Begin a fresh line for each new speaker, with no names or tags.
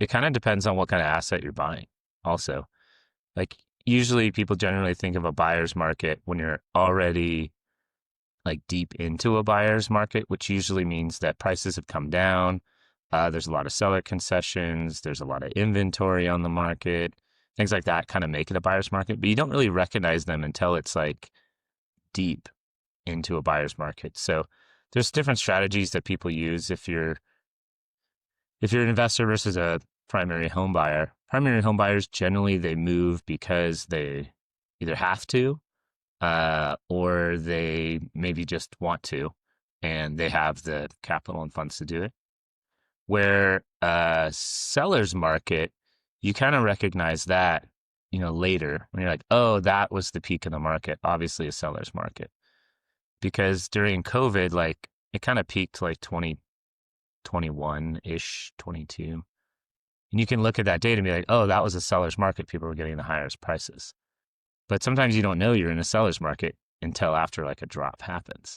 it kind of depends on what kind of asset you're buying also. Like usually people generally think of a buyer's market when you're already like deep into a buyer's market, which usually means that prices have come down. There's a lot of seller concessions. There's a lot of inventory on the market. Things like that kind of make it a buyer's market, but you don't really recognize them until it's like deep into a buyer's market. So there's different strategies that people use if you're an investor versus a primary home buyer. Primary home buyers generally they move because they either have to or they maybe just want to, and they have the capital and funds to do it. Where seller's market, you kind of recognize that, later when you're like, oh, that was the peak of the market. Obviously, a seller's market because during COVID, like it kind of peaked like 2021 ish, 22. And you can look at that data and be like, oh, that was a seller's market. People were getting the highest prices. But sometimes you don't know you're in a seller's market until after like a drop happens.